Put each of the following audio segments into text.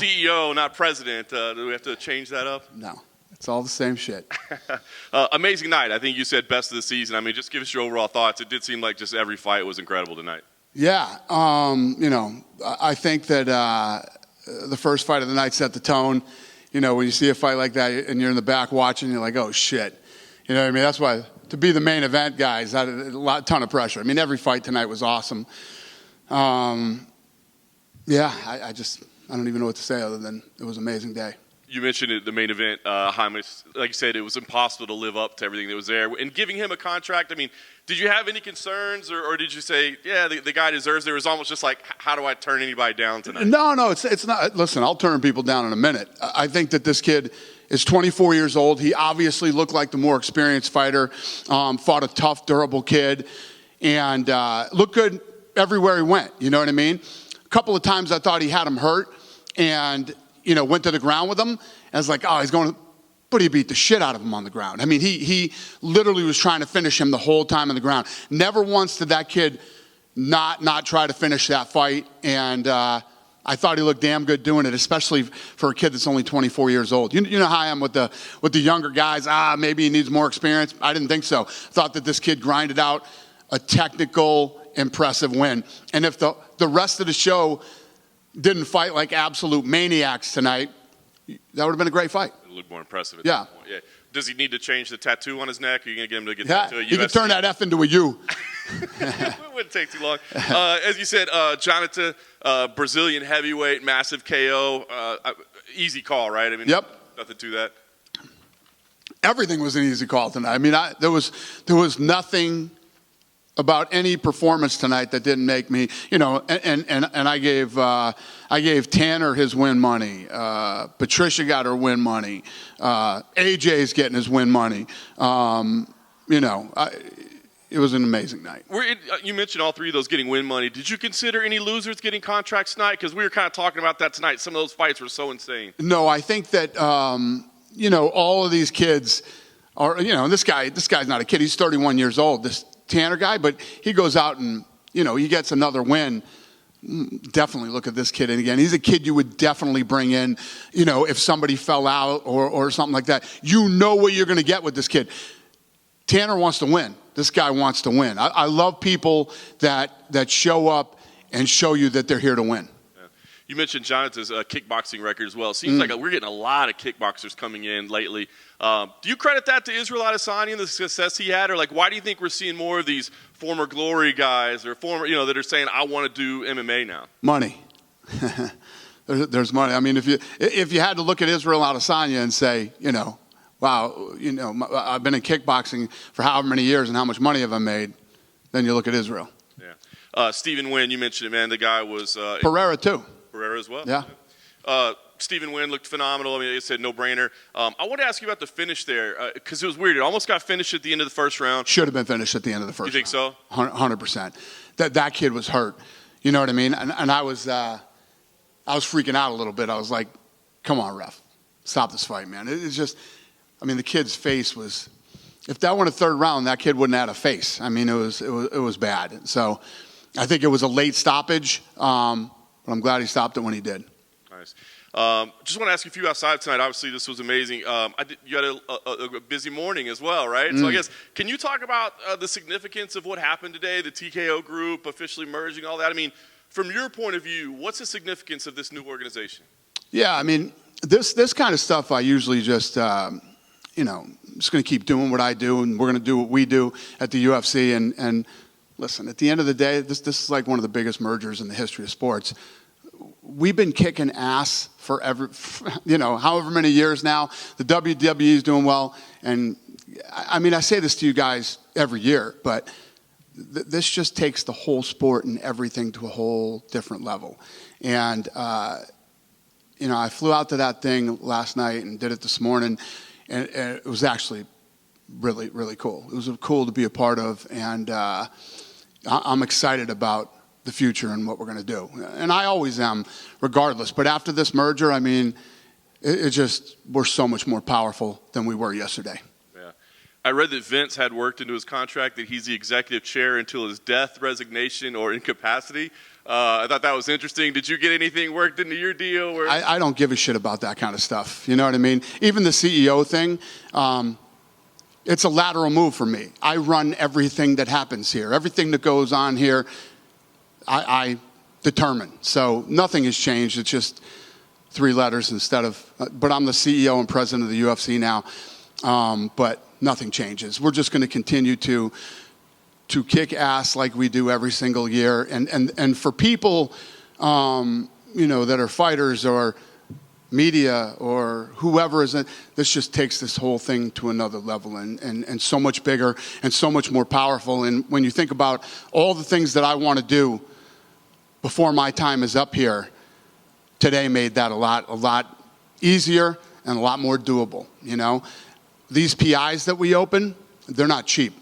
CEO, not president. Do we have to change that up? No. It's all the same shit. Amazing night. I think you said best of the season. I mean, just give us your overall thoughts. It did seem like just every fight was incredible tonight. Yeah. I think that the first fight of the night set the tone. When you see a fight like that and you're in the back watching, you're like, oh, shit. You know what I mean? That's why to be the main event, guys, ton of pressure. I mean, every fight tonight was awesome. I don't even know what to say other than it was an amazing day. You mentioned it, the main event, Jaime, like you said, it was impossible to live up to everything that was there. And giving him a contract, I mean, did you have any concerns or did you say, yeah, the guy deserves it? It was almost just like, how do I turn anybody down tonight? No, it's not. Listen, I'll turn people down in a minute. I think that this kid is 24 years old. He obviously looked like the more experienced fighter, fought a tough, durable kid, and looked good everywhere he went. You know what I mean? A couple of times I thought he had him hurt and went to the ground with him. And I was like, oh, he's going to, but he beat the shit out of him on the ground. I mean, he literally was trying to finish him the whole time on the ground. Never once did that kid not try to finish that fight. And I thought he looked damn good doing it, especially for a kid that's only 24 years old. You know how I am with the younger guys. Maybe he needs more experience. I didn't think so. Thought that this kid grinded out a technical, impressive win. And if the rest of the show didn't fight like absolute maniacs tonight, that would have been a great fight. It looked more impressive at that point. Yeah. Does he need to change the tattoo on his neck? Are you going to get him to get that to a UFC? He could turn that F into a U. It wouldn't take too long. As you said, Jonathan, Brazilian heavyweight, massive KO. Easy call, right? I mean, yep. Nothing to that. Everything was an easy call tonight. I mean, there was nothing about any performance tonight that didn't make me, and I gave Tanner his win money. Patricia got her win money. AJ's getting his win money. It was an amazing night. You mentioned all three of those getting win money. Did you consider any losers getting contracts tonight? Because we were kind of talking about that tonight. Some of those fights were so insane. No, I think that, all of these kids are, this guy's not a kid. He's 31 years old, this Tanner guy, but he goes out and, he gets another win. Definitely look at this kid. And again, he's a kid you would definitely bring in, if somebody fell out or something like that. You know what you're going to get with this kid. Tanner wants to win. This guy wants to win. I love people that show up and show you that they're here to win. You mentioned Jonathan's kickboxing record as well. It seems like we're getting a lot of kickboxers coming in lately. Do you credit that to Israel Adesanya and the success he had? Or why do you think we're seeing more of these former Glory guys or former, that are saying, I want to do MMA now? Money. There's money. I mean, if you had to look at Israel Adesanya and say, wow, I've been in kickboxing for however many years and how much money have I made, then you look at Israel. Yeah. Stephen Wynn, you mentioned it, man. The guy was... Pereira, too. Pereira as well? Yeah. Stephen Wynn looked phenomenal. I mean, I said no-brainer. I want to ask you about the finish there because it was weird. It almost got finished at the end of the first round. Should have been finished at the end of the first round. You think so? 100%. That kid was hurt. You know what I mean? And I was freaking out a little bit. I was like, come on, ref. Stop this fight, man. It's just, the kid's face was, if that went a third round, that kid wouldn't have had a face. I mean, it was bad. So I think it was a late stoppage, but I'm glad he stopped it when he did. Nice. Just want to ask you a few outside tonight. Obviously, this was amazing. You had a busy morning as well, right? So I guess, can you talk about the significance of what happened today, the TKO group officially merging, all that? I mean, from your point of view, what's the significance of this new organization? Yeah, this kind of stuff I usually just, just going to keep doing what I do, and we're going to do what we do at the UFC. And listen, at the end of the day, this is like one of the biggest mergers in the history of sports. We've been kicking ass for however many years now. The WWE is doing well. And I say this to you guys every year, but this just takes the whole sport and everything to a whole different level. And, I flew out to that thing last night and did it this morning. And it was actually really, really cool. It was cool to be a part of. And I'm excited about the future and what we're going to do. And I always am, regardless. But after this merger, we're so much more powerful than we were yesterday. Yeah. I read that Vince had worked into his contract that he's the executive chair until his death, resignation, or incapacity. I thought that was interesting. Did you get anything worked into your deal? Where I don't give a shit about that kind of stuff. You know what I mean? Even the CEO thing, it's a lateral move for me. I run everything that happens here. Everything that goes on here, I determine. So nothing has changed. It's just 3 letters instead of, but I'm the CEO and president of the UFC now. But nothing changes. We're just going to continue to kick ass like we do every single year. And for people, that are fighters or media or whoever this just takes this whole thing to another level and so much bigger and so much more powerful. And when you think about all the things that I want to do before my time is up here, today made that a lot easier and a lot more doable. These PIs that we open, they're not cheap.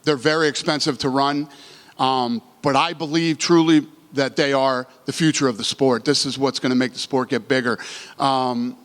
They're very expensive to run, but I believe truly that they are the future of the sport. This is what's going to make the sport get bigger. Even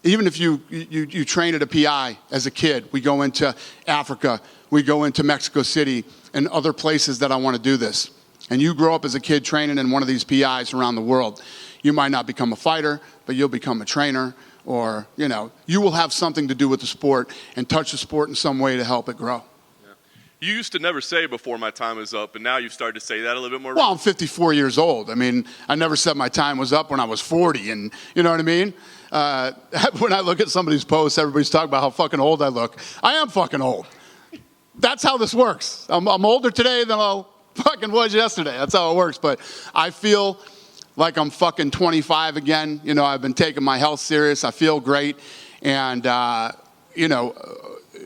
if you train at a PI as a kid, we go into Africa, we go into Mexico City and other places that I want to do this. And you grow up as a kid training in one of these PIs around the world. You might not become a fighter, but you'll become a trainer. Or, you will have something to do with the sport and touch the sport in some way to help it grow. Yeah. You used to never say before my time is up, and now you've started to say that a little bit more. Well, I'm 54 years old. I mean, I never said my time was up when I was 40, and you know what I mean? When I look at somebody's posts, everybody's talking about how fucking old I look. I am fucking old. That's how this works. I'm older today than I fucking was yesterday. That's how it works. But I feel like I'm fucking 25 again. I've been taking my health serious. I feel great. And,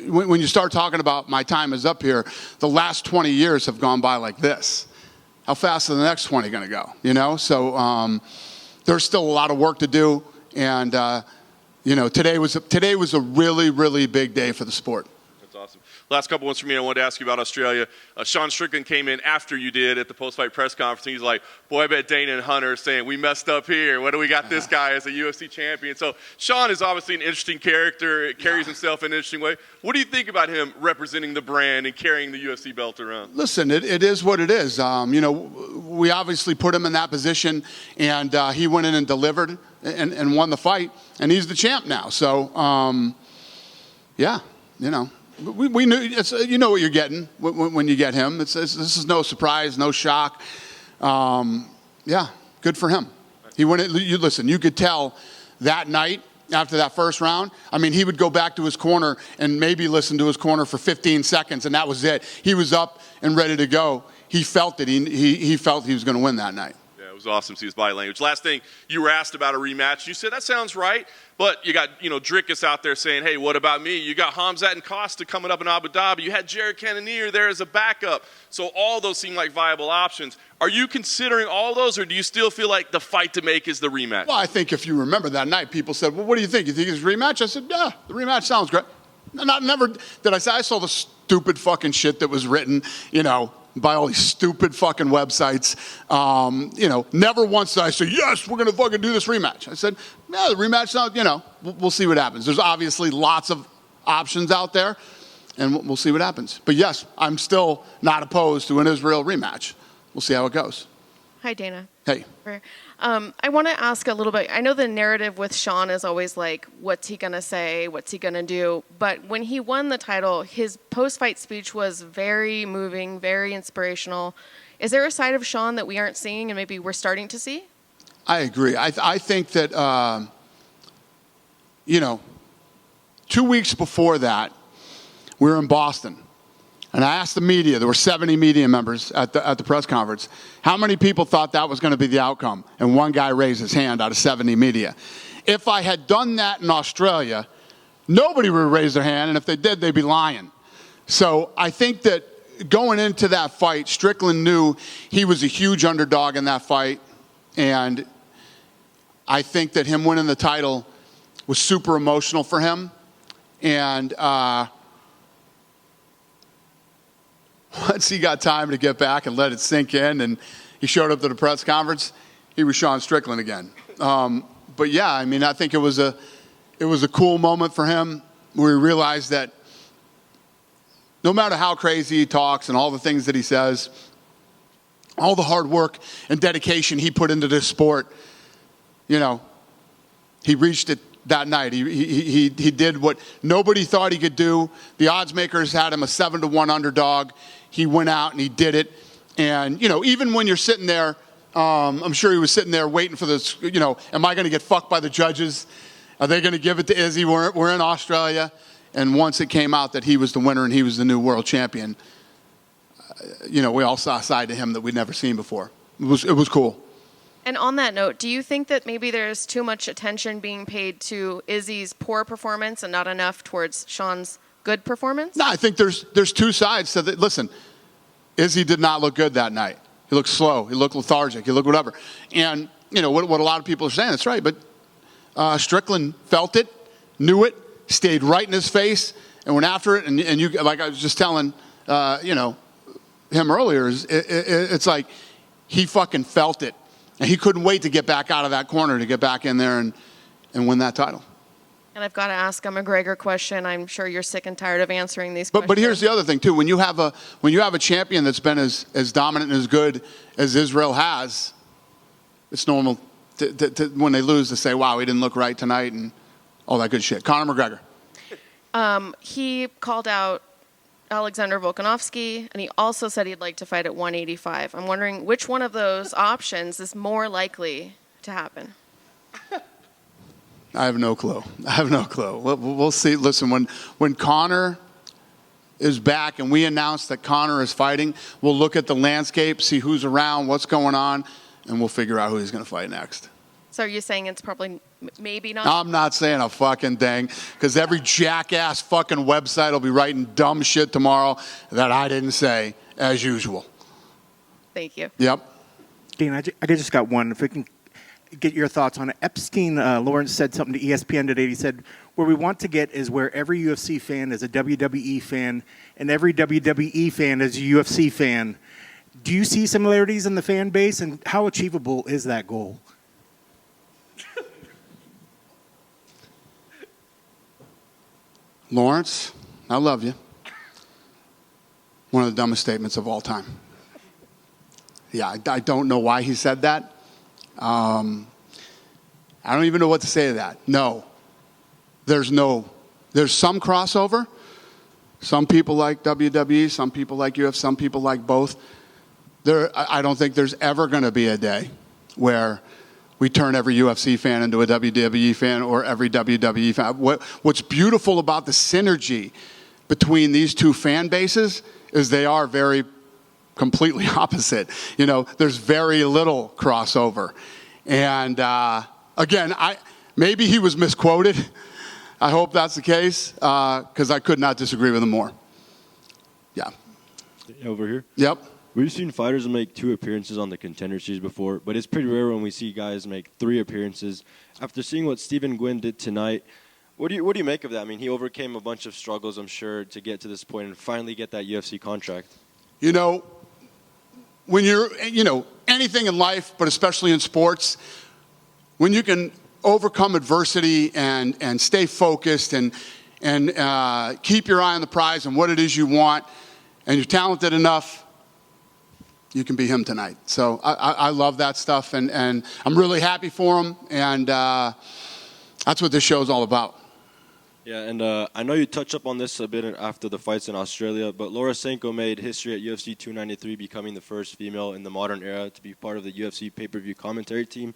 when you start talking about my time is up here, the last 20 years have gone by like this. How fast are the next 20 going to go? So there's still a lot of work to do. And, today was a really, really big day for the sport. That's awesome. Last couple ones for me. I wanted to ask you about Australia. Sean Strickland came in after you did at the post-fight press conference. And he's like, boy, I bet Dana and Hunter are saying, we messed up here. What do we got this guy as a UFC champion? So Sean is obviously an interesting character. It carries himself in an interesting way. What do you think about him representing the brand and carrying the UFC belt around? Listen, it is what it is. We obviously put him in that position, and he went in and delivered and won the fight. And he's the champ now. So, We knew, you know what you're getting when you get him. This is no surprise, no shock. Good for him. He went. You could tell that night after that first round. I mean, he would go back to his corner and maybe listen to his corner for 15 seconds, and that was it. He was up and ready to go. He felt it. He felt he was going to win that night. It was awesome to see his body language. Last thing, you were asked about a rematch. You said, that sounds right. But you got, Drickus out there saying, hey, what about me? You got Hamzat and Costa coming up in Abu Dhabi. You had Jared Cannonier there as a backup. So all those seem like viable options. Are you considering all those, or do you still feel like the fight to make is the rematch? Well, I think if you remember that night, people said, well, what do you think? You think it's a rematch? I said, yeah, the rematch sounds great. Never did I say. I saw the stupid fucking shit that was written, by all these stupid fucking websites. Never once did I say, yes, we're going to fucking do this rematch. I said, no, the rematch, we'll see what happens. There's obviously lots of options out there, and we'll see what happens. But yes, I'm still not opposed to an Israel rematch. We'll see how it goes. Hi, Dana. Hey. I want to ask a little bit. I know the narrative with Sean is always like, what's he going to say? What's he going to do? But when he won the title, his post-fight speech was very moving, very inspirational. Is there a side of Sean that we aren't seeing and maybe we're starting to see? I agree. I think that, 2 weeks before that, we were in Boston. And I asked the media, there were 70 media members at the press conference, how many people thought that was going to be the outcome? And one guy raised his hand out of 70 media. If I had done that in Australia, nobody would raise their hand, and if they did, they'd be lying. So I think that going into that fight, Strickland knew he was a huge underdog in that fight, and I think that him winning the title was super emotional for him. And once he got time to get back and let it sink in, and he showed up to the press conference, he was Sean Strickland again. But yeah, I mean, I think it was a cool moment for him where he realized that no matter how crazy he talks and all the things that he says, all the hard work and dedication he put into this sport, you know, he reached it that night. He did what nobody thought he could do. The odds makers had him a 7-1 underdog. He went out and he did it. And, you know, even when you're sitting there, I'm sure he was sitting there waiting for this, you know, am I going to get fucked by the judges? Are they going to give it to Izzy? We're in Australia. And once it came out that he was the winner and he was the new world champion, you know, we all saw a side to him that we'd never seen before. It was cool. And on that note, do you think that maybe there's too much attention being paid to Izzy's poor performance and not enough towards Sean's good performance? No, I think there's two sides to that. Listen, Izzy did not look good that night. He looked slow. He looked lethargic. He looked whatever. And, you know, what a lot of people are saying, that's right. But Strickland felt it, knew it, stayed right in his face, and went after it. And you, like I was just telling, you know, him earlier, it's like he fucking felt it. And he couldn't wait to get back out of that corner, to get back in there and win that title. And I've got to ask a McGregor question. I'm sure you're sick and tired of answering these questions. But here's the other thing too. When you have a champion that's been as dominant and as good as Israel has, it's normal to when they lose to say, "Wow, he didn't look right tonight," and all that good shit. Conor McGregor. He called out Alexander Volkanovski, and he also said he'd like to fight at 185. I'm wondering which one of those options is more likely to happen. I have no clue. We'll see. Listen, when Conor is back and we announce that Conor is fighting, we'll look at the landscape, see who's around, what's going on, and we'll figure out who he's going to fight next. So are you saying it's probably maybe not? I'm not saying a fucking thing, because every jackass fucking website will be writing dumb shit tomorrow that I didn't say, as usual. Thank you. Yep. Dana, I just got one. If we can get your thoughts on it. Epstein, Lawrence said something to ESPN today. He said, where we want to get is where every UFC fan is a WWE fan and every WWE fan is a UFC fan. Do you see similarities in the fan base, and how achievable is that goal? Lawrence, I love you. One of the dumbest statements of all time. Yeah, I don't know why he said that. I don't even know what to say to that. No. There's some crossover. Some people like WWE, some people like UFC, some people like both. I don't think there's ever going to be a day where we turn every UFC fan into a WWE fan or every WWE fan. What's beautiful about the synergy between these two fan bases is they are very completely opposite. You know, there's very little crossover. And again, maybe he was misquoted. I hope that's the case, because I could not disagree with him more. Yeah. Over here? Yep. We've seen fighters make 2 appearances on the Contender Series before, but it's pretty rare when we see guys make 3 appearances. After seeing what Stephen Gwynn did tonight, what do you make of that? I mean, he overcame a bunch of struggles, I'm sure, to get to this point and finally get that UFC contract. You know, when you're, anything in life, but especially in sports, when you can overcome adversity and stay focused and keep your eye on the prize and what it is you want, and you're talented enough, you can be him tonight. So I love that stuff, and I'm really happy for him, and that's what this show is all about. Yeah, and I know you touched up on this a bit after the fights in Australia, but Laura Sanko made history at UFC 293, becoming the first female in the modern era to be part of the UFC pay-per-view commentary team.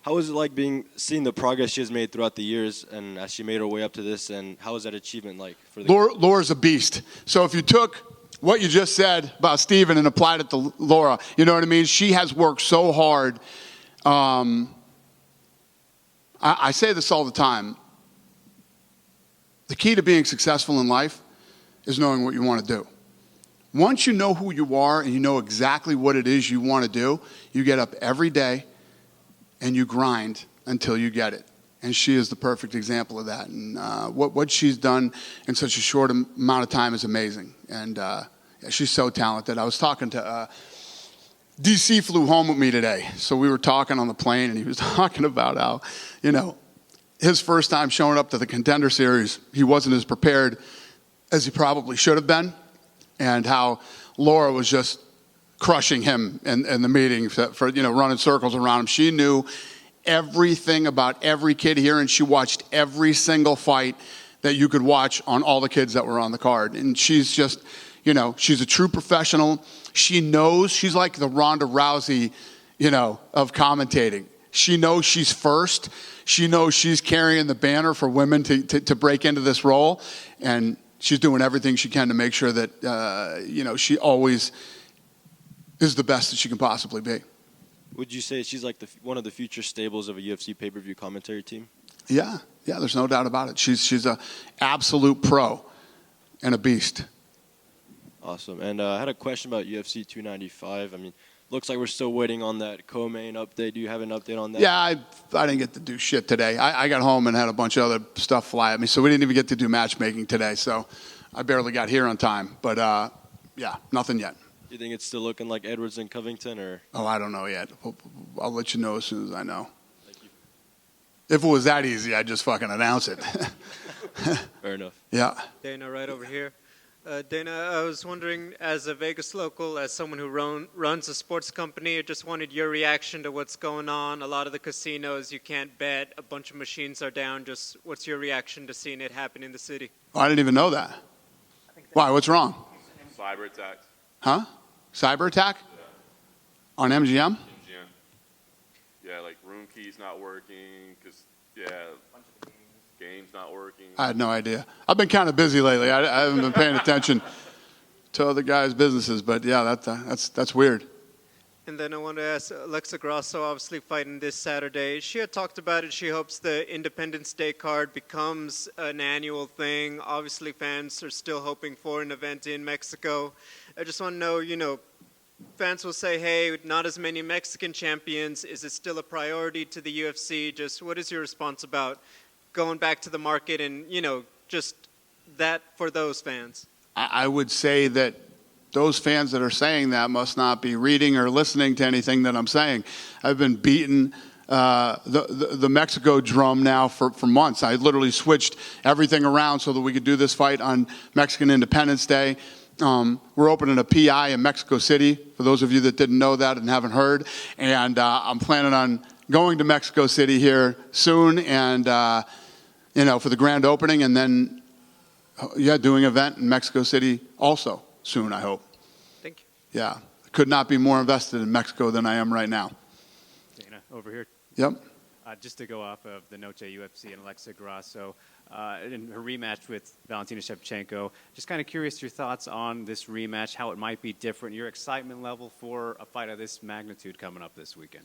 How was it like seeing the progress she has made throughout the years, and as she made her way up to this, and how was that achievement like for the Laura's a beast. So if you took what you just said about Steven and applied it to Laura, you know what I mean? She has worked so hard. I say this all the time. The key to being successful in life is knowing what you want to do. Once you know who you are and you know exactly what it is you want to do, you get up every day and you grind until you get it. And she is the perfect example of that. And what she's done in such a short amount of time is amazing. And she's so talented. I was talking to DC flew home with me today. So we were talking on the plane, and he was talking about how, his first time showing up to the Contender Series, he wasn't as prepared as he probably should have been, and how Laura was just crushing him in the meeting for running circles around him. She knew everything about every kid here, and she watched every single fight that you could watch on all the kids that were on the card. And she's just, she's a true professional. She knows, she's like the Ronda Rousey, of commentating. She knows she's first. She knows she's carrying the banner for women to break into this role. And she's doing everything she can to make sure that, she always is the best that she can possibly be. Would you say she's like one of the future stables of a UFC pay-per-view commentary team? Yeah, there's no doubt about it. She's a absolute pro and a beast. Awesome. And I had a question about UFC 295. I mean, looks like we're still waiting on that co-main update. Do you have an update on that? Yeah, I didn't get to do shit today. I got home and had a bunch of other stuff fly at me, so we didn't even get to do matchmaking today. So I barely got here on time. But, yeah, nothing yet. Do you think it's still looking like Edwards and Covington? Or? Oh, I don't know yet. I'll let you know as soon as I know. Thank you. If it was that easy, I'd just fucking announce it. Fair enough. Yeah. Dana, right over here. Dana, I was wondering, as a Vegas local, as someone who runs a sports company, I just wanted your reaction to what's going on. A lot of the casinos, you can't bet. A bunch of machines are down. Just what's your reaction to seeing it happen in the city? Oh, I didn't even know that. Why? What's wrong? Cyber attacks. Huh? Cyber attack? Yeah. On MGM? MGM. Yeah, like room keys not working, games not working. I had no idea. I've been kind of busy lately. I haven't been paying attention to other guys' businesses, but yeah, that's weird. And then I want to ask Alexa Grasso, obviously fighting this Saturday. She had talked about it. She hopes the Independence Day card becomes an annual thing. Obviously, fans are still hoping for an event in Mexico. I just want to know, fans will say, hey, not as many Mexican champions. Is it still a priority to the UFC? Just what is your response about going back to the market and, just that for those fans? I would say that those fans that are saying that must not be reading or listening to anything that I'm saying. I've been beating the Mexico drum now for months. I literally switched everything around so that we could do this fight on Mexican Independence Day. We're opening a PI in Mexico City, for those of you that didn't know that and haven't heard. And I'm planning on going to Mexico City here soon and, for the grand opening. And then, doing an event in Mexico City also soon, I hope. Thank you. Yeah. Could not be more invested in Mexico than I am right now. Dana, over here. Yep. Just to go off of the Noche UFC and Alexa Grasso, in her rematch with Valentina Shevchenko, just kind of curious your thoughts on this rematch, how it might be different, your excitement level for a fight of this magnitude coming up this weekend.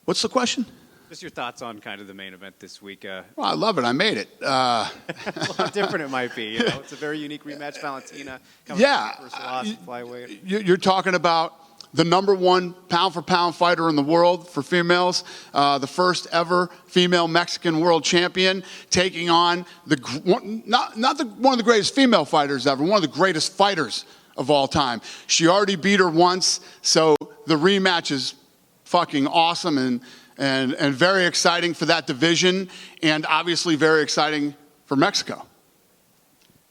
What's the question? Just your thoughts on kind of the main event this week. Well, I love it. I made it. Well, how different it might be. It's a very unique rematch. Valentina coming Yeah. first loss at flyweight. You're talking about the number one pound-for-pound fighter in the world for females, the first ever female Mexican world champion, taking on one of the greatest female fighters ever, one of the greatest fighters of all time. She already beat her once, so the rematch is fucking awesome and very exciting for that division, and obviously very exciting for Mexico.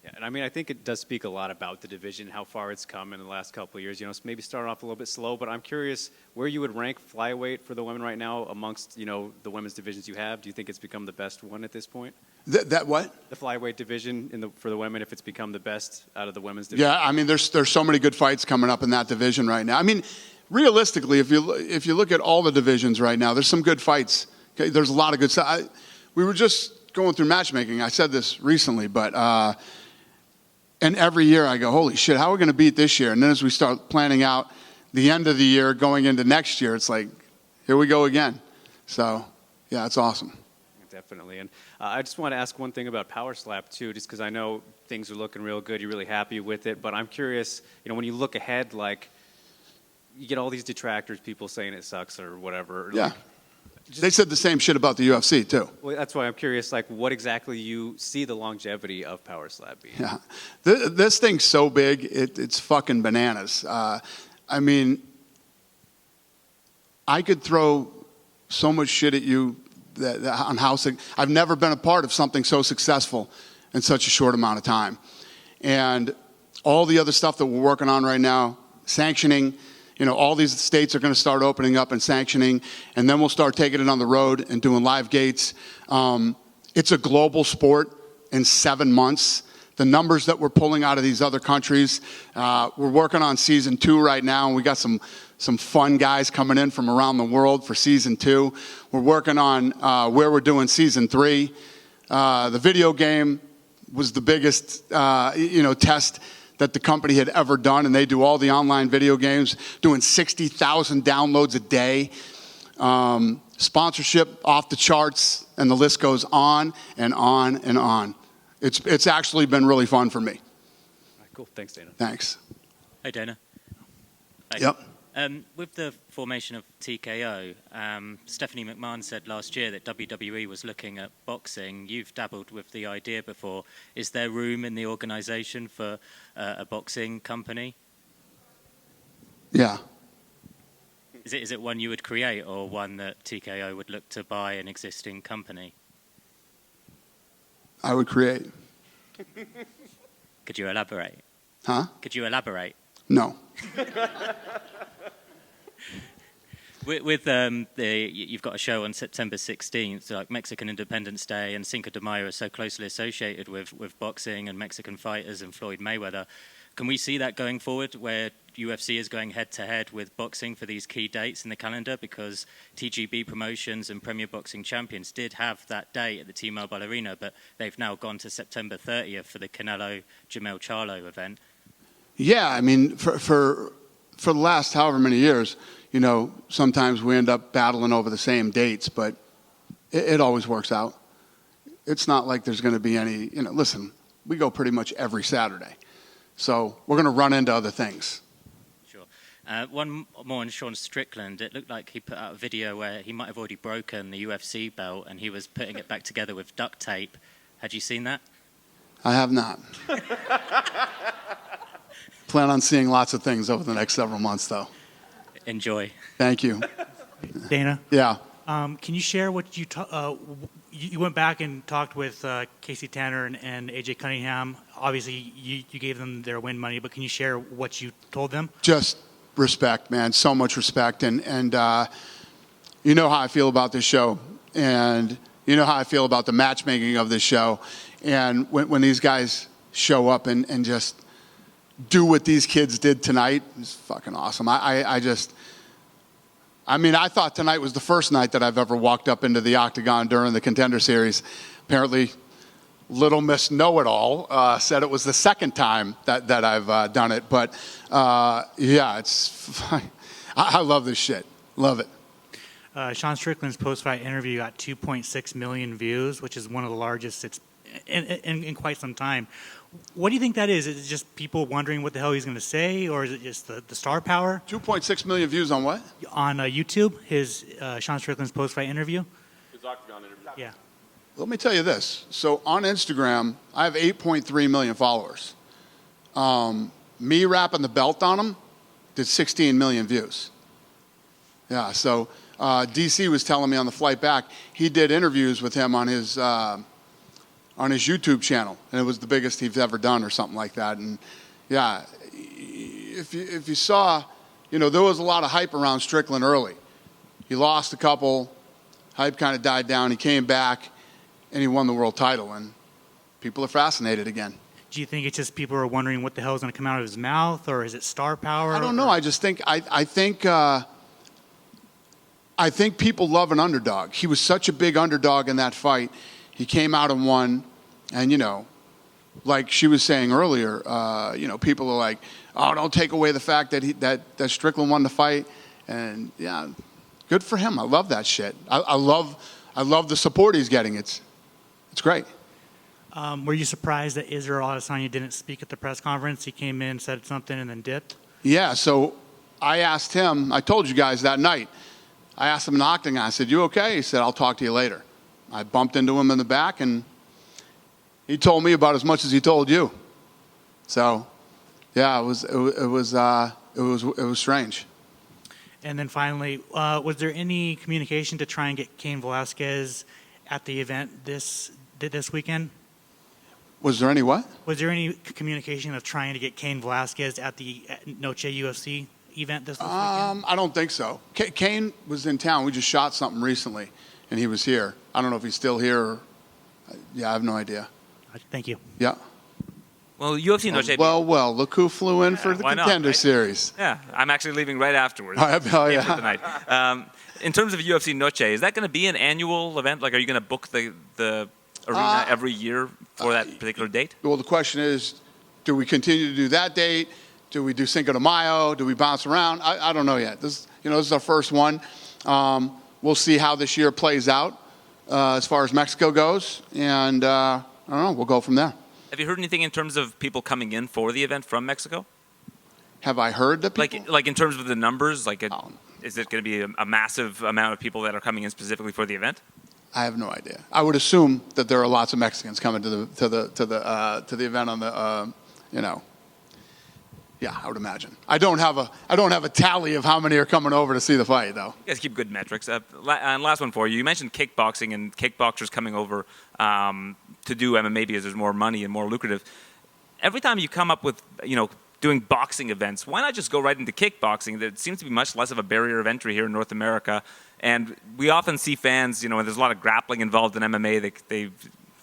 Yeah, and I think it does speak a lot about the division, how far it's come in the last couple of years. It's maybe starting off a little bit slow, but I'm curious where you would rank flyweight for the women right now amongst, the women's divisions you have. Do you think it's become the best one at this point? That what? The flyweight division for the women, if it's become the best out of the women's division? Yeah, there's so many good fights coming up in that division right now. Realistically, if you look at all the divisions right now, there's some good fights. Okay, there's a lot of good stuff. We were just going through matchmaking. I said this recently, but and every year I go, holy shit, how are we going to beat this year? And then as we start planning out the end of the year, going into next year, it's like, here we go again. So, yeah, it's awesome. Definitely. And I just want to ask one thing about Power Slap, too, just because I know things are looking real good. You're really happy with it. But I'm curious, when you look ahead, you get all these detractors, people saying it sucks or whatever. Yeah. They said the same shit about the UFC, too. Well, that's why I'm curious, what exactly you see the longevity of Power Slap being? Yeah. This thing's so big, it's fucking bananas. I could throw so much shit at you on how I've never been a part of something so successful in such a short amount of time. And all the other stuff that we're working on right now, sanctioning. All these states are going to start opening up and sanctioning, and then we'll start taking it on the road and doing live gates. It's a global sport in 7 months. The numbers that we're pulling out of these other countries, we're working on season 2 right now, and we got some fun guys coming in from around the world for season 2. We're working on where we're doing season 3. The video game was the biggest, test that the company had ever done, and they do all the online video games, doing 60,000 downloads a day. Sponsorship off the charts, and the list goes on and on and on. It's actually been really fun for me. All right, cool. Thanks, Dana. Thanks. Hey, Dana. Hi. Yep. With the formation of TKO, Stephanie McMahon said last year that WWE was looking at boxing. You've dabbled with the idea before. Is there room in the organization for a boxing company? Yeah. Is it one you would create, or one that TKO would look to buy an existing company? I would create. Could you elaborate? Huh? Could you elaborate? No. With you've got a show on September 16th, like Mexican Independence Day, and Cinco de Mayo are so closely associated with boxing and Mexican fighters and Floyd Mayweather. Can we see that going forward, where UFC is going head-to-head with boxing for these key dates in the calendar? Because TGB Promotions and Premier Boxing Champions did have that day at the T-Mobile Arena, but they've now gone to September 30th for the Canelo-Jamel Charlo event. Yeah, I mean, for the last however many years, sometimes we end up battling over the same dates, but it always works out. It's not like there's going to be any, listen, we go pretty much every Saturday. So we're going to run into other things. Sure. One more on Sean Strickland. It looked like he put out a video where he might have already broken the UFC belt, and he was putting it back together with duct tape. Had you seen that? I have not. Plan on seeing lots of things over the next several months, though. Enjoy. Thank you. Dana? Yeah. Can you share what you went back and talked with Casey Tanner and AJ Cunningham? Obviously, you gave them their win money, but can you share what you told them? Just respect, man. So much respect. And you know how I feel about this show. And you know how I feel about the matchmaking of this show. And when these guys show up and just do what these kids did tonight, it's fucking awesome. I thought tonight was the first night that I've ever walked up into the octagon during the Contender series. Apparently, Little Miss Know-It-All said it was the second time that I've done it. But, yeah, it's I love this shit. Love it. Sean Strickland's post-fight interview got 2.6 million views, which is one of the largest it's in quite some time. What do you think that is? Is it just people wondering what the hell he's going to say, or is it just the star power? 2.6 million views on what? On YouTube, his Sean Strickland's post-fight interview. His octagon interview. Yeah. Let me tell you this. So on Instagram, I have 8.3 million followers. Me wrapping the belt on him did 16 million views. Yeah, so DC was telling me on the flight back, he did interviews with him on his YouTube channel, and it was the biggest he's ever done or something like that. And yeah, if you saw, there was a lot of hype around Strickland early. He lost a couple, hype kind of died down, he came back, and he won the world title, and people are fascinated again. Do you think it's just people are wondering what the hell is going to come out of his mouth, or is it star power? I don't know. I just think I think people love an underdog. He was such a big underdog in that fight. He came out and won, and like she was saying earlier, people are like, "Oh, don't take away the fact that Strickland won the fight." And yeah, good for him. I love that shit. I love the support he's getting. It's great. Were you surprised that Israel Adesanya didn't speak at the press conference? He came in, said something, and then dipped? Yeah, so I asked him, I told you guys that night, I asked him in the octagon, I said, "You okay?" He said, "I'll talk to you later." I bumped into him in the back, and he told me about as much as he told you. So, yeah, it was strange. And then finally, was there any communication to try and get Cain Velasquez at the event this weekend? Was there any what? Was there any communication of trying to get Cain Velasquez at the Noche UFC event this weekend? I don't think so. Cain was in town. We just shot something recently, and he was here. I don't know if he's still here. Or, yeah, I have no idea. Thank you. Yeah. Well, UFC Noche. Well, look who flew in for the Contender right? Series. Yeah, I'm actually leaving right afterwards. Oh, yeah. For tonight. In terms of UFC Noche, is that going to be an annual event? Like, are you going to book the arena every year for that particular date? Well, the question is, do we continue to do that date? Do we do Cinco de Mayo? Do we bounce around? I don't know yet. This is our first one. We'll see how this year plays out as far as Mexico goes, and I don't know. We'll go from there. Have you heard anything in terms of people coming in for the event from Mexico? Have I heard the people? Like in terms of the numbers, is it going to be a massive amount of people that are coming in specifically for the event? I have no idea. I would assume that there are lots of Mexicans coming to the event on the Yeah, I would imagine. I don't have a tally of how many are coming over to see the fight, though. You guys keep good metrics. And last one for you. You mentioned kickboxing and kickboxers coming over to do MMA because there's more money and more lucrative. Every time you come up with, doing boxing events, why not just go right into kickboxing? There seems to be much less of a barrier of entry here in North America. And we often see fans, when there's a lot of grappling involved in MMA, they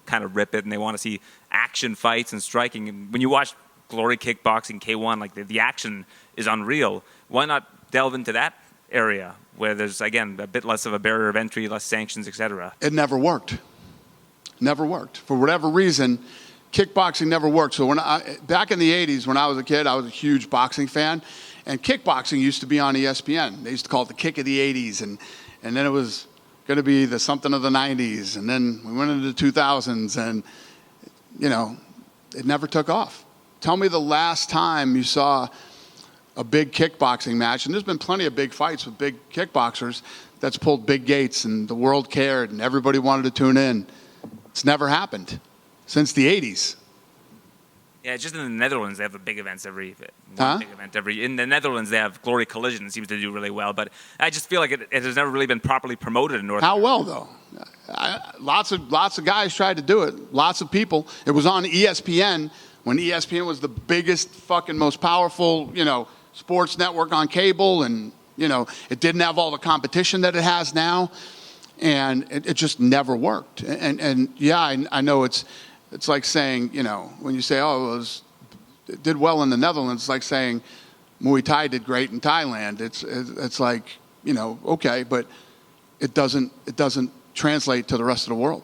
kind of rip it and they want to see action fights and striking. And when you watch Glory Kickboxing, K1, the action is unreal. Why not delve into that area where there's, again, a bit less of a barrier of entry, less sanctions, etc.? It never worked. Never worked. For whatever reason, kickboxing never worked. So back in the 80s, when I was a kid, I was a huge boxing fan. And kickboxing used to be on ESPN. They used to call it the kick of the 80s. And then it was going to be the something of the 90s. And then we went into the 2000s. And, it never took off. Tell me the last time you saw a big kickboxing match. And there's been plenty of big fights with big kickboxers that's pulled big gates. And the world cared. And everybody wanted to tune in. It's never happened since the 80s. Yeah, just in the Netherlands, they have the big events every. Huh? Big event every. In the Netherlands, they have Glory Collision. It seems to do really well, but I just feel like it has never really been properly promoted in North How America. well though? Lots of guys tried to do it. Lots of people. It was on ESPN when ESPN was the biggest, fucking most powerful, sports network on cable, and it didn't have all the competition that it has now. And it just never worked. And yeah, I know it's like saying, when you say, it did well in the Netherlands, it's like saying Muay Thai did great in Thailand. It's like, okay, but it doesn't translate to the rest of the world.